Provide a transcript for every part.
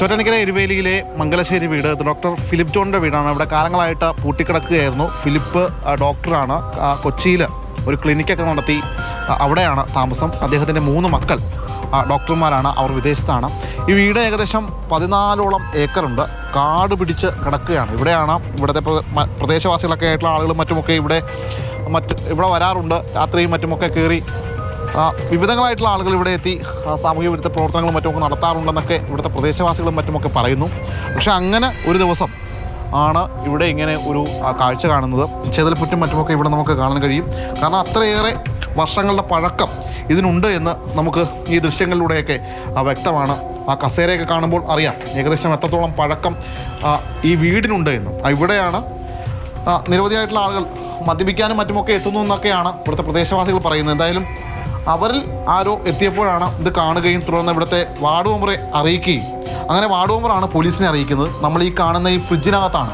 ചോറ്റാനിക്കര എരുവേലിയിലെ മംഗലശ്ശേരി വീട് doctor Philip ജോണിൻ്റെ വീടാണ്. അവിടെ കാലങ്ങളായിട്ട് പൂട്ടിക്കിടക്കുകയായിരുന്നു. ഫിലിപ്പ് ഡോക്ടറാണ്. കൊച്ചിയിൽ ഒരു ക്ലിനിക്കൊക്കെ നടത്തി അവിടെയാണ് താമസം. അദ്ദേഹത്തിൻ്റെ 3 മക്കൾ ഡോക്ടർമാരാണ്. അവർ വിദേശത്താണ്. ഈ വീട് ഏകദേശം 14ഓളം ഏക്കറുണ്ട്. കാട് പിടിച്ച് കിടക്കുകയാണ്. ഇവിടെയാണ് ഇവിടുത്തെ പ്രദേശവാസികളൊക്കെ ആയിട്ടുള്ള ആളുകളും മറ്റുമൊക്കെ ഇവിടെ വരാറുണ്ട്. രാത്രിയും മറ്റുമൊക്കെ കയറി വിവിധങ്ങളായിട്ടുള്ള ആളുകൾ ഇവിടെ എത്തി സാമൂഹ്യ വിരുദ്ധ പ്രവർത്തനങ്ങളും മറ്റുമൊക്കെ നടത്താറുണ്ടെന്നൊക്കെ ഇവിടുത്തെ പ്രദേശവാസികളും മറ്റുമൊക്കെ പറയുന്നു. പക്ഷെ അങ്ങനെ ഒരു ദിവസം ആണ് ഇവിടെ ഇങ്ങനെ ഒരു കാഴ്ച കാണുന്നത്. ചെതൽപ്പുറ്റും മറ്റുമൊക്കെ ഇവിടെ നമുക്ക് കാണാൻ കഴിയും. കാരണം അത്രയേറെ വർഷങ്ങളുടെ പഴക്കം ഇതിനുണ്ട് എന്ന് നമുക്ക് ഈ ദൃശ്യങ്ങളിലൂടെയൊക്കെ വ്യക്തമാണ്. ആ കസേരയൊക്കെ കാണുമ്പോൾ അറിയാം ഏകദേശം എത്രത്തോളം പഴക്കം ഈ വീടിനുണ്ട് എന്ന്. ഇവിടെയാണ് നിരവധിയായിട്ടുള്ള ആളുകൾ മദ്യപിക്കാനും മറ്റുമൊക്കെ എത്തുന്നു എന്നൊക്കെയാണ് ഇവിടുത്തെ പ്രദേശവാസികൾ പറയുന്നത്. എന്തായാലും അവരിൽ ആരോ എത്തിയപ്പോഴാണ് ഇത് കാണുകയും തുടർന്ന് ഇവിടുത്തെ വാർഡ് മെമ്പറെ അറിയിക്കുകയും അങ്ങനെ വാർഡ് മെമ്പറാണ് പോലീസിനെ അറിയിക്കുന്നത്. നമ്മൾ ഈ കാണുന്ന ഈ ഫ്രിഡ്ജിനകത്താണ്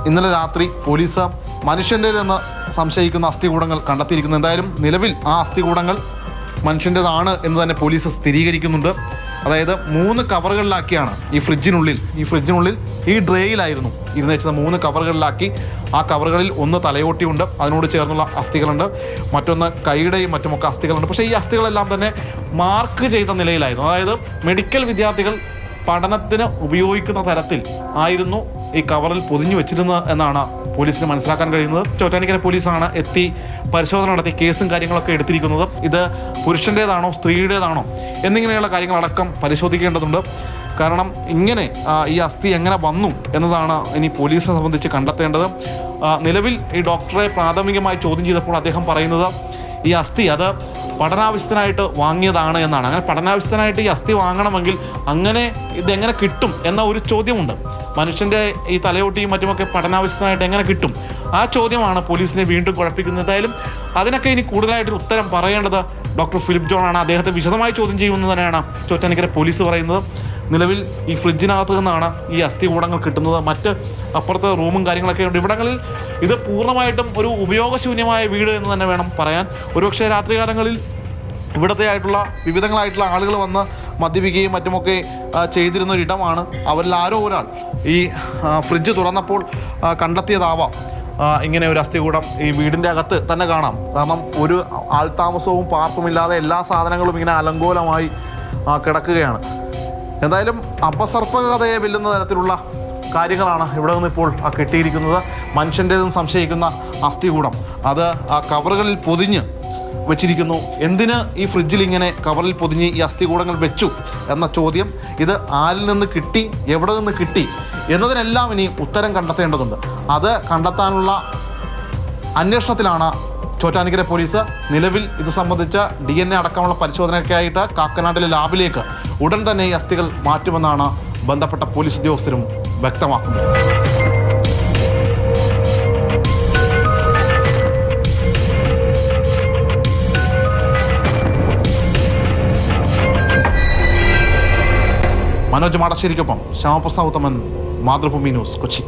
ഇന്നലെ രാത്രി പോലീസ് മനുഷ്യൻ്റേതെന്ന് സംശയിക്കുന്ന അസ്ഥികൂടങ്ങൾ കണ്ടെത്തിയിരിക്കുന്നത്. എന്തായാലും നിലവിൽ ആ അസ്ഥികൂടങ്ങൾ മനുഷ്യൻ്റേതാണ് എന്ന് തന്നെ പോലീസ് സ്ഥിരീകരിക്കുന്നുണ്ട്. അതായത് 3 കവറുകളിലാക്കിയാണ് ഈ ഫ്രിഡ്ജിനുള്ളിൽ ഈ ഡ്രേയിലായിരുന്നു ഇരുന്ന് വെച്ചത്. 3 കവറുകളിലാക്കി. ആ കവറുകളിൽ ഒന്ന് തലയോട്ടിയുണ്ട്, അതിനോട് ചേർന്നുള്ള അസ്ഥികളുണ്ട്, മറ്റൊന്ന് കൈയുടെയും മറ്റുമൊക്കെ അസ്ഥികളുണ്ട്. പക്ഷേ ഈ അസ്ഥികളെല്ലാം തന്നെ മാർക്ക് ചെയ്ത നിലയിലായിരുന്നു. അതായത് മെഡിക്കൽ വിദ്യാർത്ഥികൾ പഠനത്തിന് ഉപയോഗിക്കുന്ന തരത്തിൽ ആയിരുന്നു ഈ കവറിൽ പൊതിഞ്ഞു വെച്ചിരുന്നത് എന്നാണ് പോലീസിന് മനസ്സിലാക്കാൻ കഴിയുന്നത്. ചോറ്റാനിക്കര പോലീസാണ് എത്തി പരിശോധന നടത്തി കേസും കാര്യങ്ങളൊക്കെ എടുത്തിരിക്കുന്നത്. ഇത് പുരുഷൻ്റേതാണോ സ്ത്രീയുടേതാണോ എന്നിങ്ങനെയുള്ള കാര്യങ്ങളടക്കം പരിശോധിക്കേണ്ടതുണ്ട്. കാരണം ഇങ്ങനെ ഈ അസ്ഥി എങ്ങനെ വന്നു എന്നതാണ് ഇനി പോലീസിനെ സംബന്ധിച്ച് കണ്ടെത്തേണ്ടത്. നിലവിൽ ഈ ഡോക്ടറെ പ്രാഥമികമായി ചോദ്യം ചെയ്തപ്പോൾ അദ്ദേഹം പറയുന്നത് ഈ അസ്ഥി അത് പഠനാവശ്യത്തിനായിട്ട് വാങ്ങിയതാണ് എന്നാണ്. അങ്ങനെ പഠനാവശ്യത്തിനായിട്ട് ഈ അസ്ഥി വാങ്ങണമെങ്കിൽ അങ്ങനെ ഇതെങ്ങനെ കിട്ടും എന്ന ഒരു ചോദ്യമുണ്ട്. മനുഷ്യൻ്റെ ഈ തലയോട്ടിയും മറ്റുമൊക്കെ പഠനാവശ്യത്തിനായിട്ട് എങ്ങനെ കിട്ടും? ആ ചോദ്യമാണ് പോലീസിനെ വീണ്ടും കുഴപ്പിക്കുന്നത്. എന്തായാലും അതിനൊക്കെ ഇനി കൂടുതലായിട്ടൊരു ഉത്തരം പറയേണ്ടത് ഡോക്ടർ ഫിലിപ്പ് ജോൺ ആണ്. അദ്ദേഹത്തെ വിശദമായി ചോദ്യം ചെയ്യുമെന്ന് തന്നെയാണ് ചോറ്റാനിക്കര പോലീസ് പറയുന്നത്. നിലവിൽ ഈ ഫ്രിഡ്ജിനകത്ത് നിന്നാണ് ഈ അസ്ഥികൂടങ്ങൾ കിട്ടുന്നത്. മറ്റ് അപ്പുറത്ത് റൂമും കാര്യങ്ങളൊക്കെ ഉണ്ട്. ഇവിടങ്ങളിൽ ഇത് പൂർണ്ണമായിട്ടും ഒരു ഉപയോഗശൂന്യമായ വീട് എന്ന് തന്നെ വേണം പറയാൻ. ഒരുപക്ഷെ രാത്രികാലങ്ങളിൽ ഇവിടുത്തെ ആയിട്ടുള്ള വിവിധങ്ങളായിട്ടുള്ള ആളുകൾ വന്ന് മദ്യപിക്കുകയും മറ്റുമൊക്കെ ചെയ്തിരുന്ന ഒരിടമാണ്. അവരിൽ ആരോ ഒരാൾ ഈ ഫ്രിഡ്ജ് തുറന്നപ്പോൾ കണ്ടെത്തിയതാവാം ഇങ്ങനെ ഒരു അസ്ഥികൂടം. ഈ വീടിൻ്റെ അകത്ത് തന്നെ കാണാം. കാരണം ഒരു ആൾതാമസവും പാർപ്പുമില്ലാതെ എല്ലാ സാധനങ്ങളും ഇങ്ങനെ അലങ്കോലമായി കിടക്കുകയാണ്. എന്തായാലും അപസർപ്പകതയെ വെല്ലുന്ന തരത്തിലുള്ള കാര്യങ്ങളാണ് ഇവിടെ നിന്നിപ്പോൾ കിട്ടിയിരിക്കുന്നത്. മനുഷ്യൻ്റേതെന്ന് സംശയിക്കുന്ന അസ്ഥികൂടം അത് കവറുകളിൽ പൊതിഞ്ഞ് വെച്ചിരിക്കുന്നു. എന്തിന് ഈ ഫ്രിഡ്ജിൽ ഇങ്ങനെ കവറിൽ പൊതിഞ്ഞ് ഈ അസ്ഥികൂടങ്ങൾ വെച്ചു എന്ന ചോദ്യം, ഇത് ആരിൽ നിന്ന് കിട്ടി, എവിടെ നിന്ന് കിട്ടി എന്നതിനെല്ലാം ഇനി ഉത്തരം കണ്ടെത്തേണ്ടതുണ്ട്. അത് കണ്ടെത്താനുള്ള അന്വേഷണത്തിലാണ് ചോറ്റാനിക്കര പോലീസ്. നിലവിൽ ഇത് സംബന്ധിച്ച DNA അടക്കമുള്ള പരിശോധനയ്ക്കായിട്ട് കാക്കനാട്ടിലെ ലാബിലേക്ക് ഉടൻ തന്നെ ഈ അസ്ഥികൾ മാറ്റുമെന്നാണ് ബന്ധപ്പെട്ട പോലീസ് ഉദ്യോഗസ്ഥരും വ്യക്തമാക്കുന്നത്. മനോജ് മാടശ്ശേരിക്കൊപ്പം ശ്യാമപ്രസാദ് ഉത്തമൻ, മാതൃഭൂമി ന്യൂസ്, കൊച്ചി.